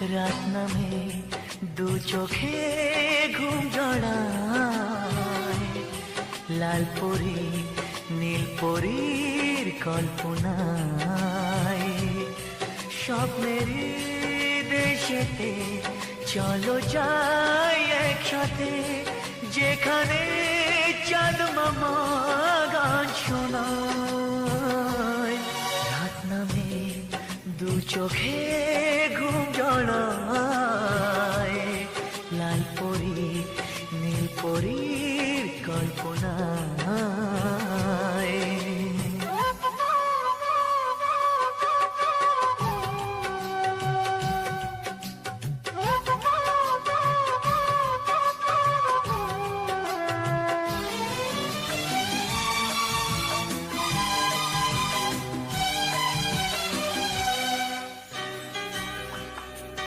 রাত নামে দু চোখে ঘুম জড়ায়, লাল পরি নীল পরীর কল্পনায়। স্বপ্নের দেশেতে চলো যাই একসাথে, যেখানে চাঁদ মামা গান শোনায়। রাত নামে দু চোখে ঘুম জড়ায়,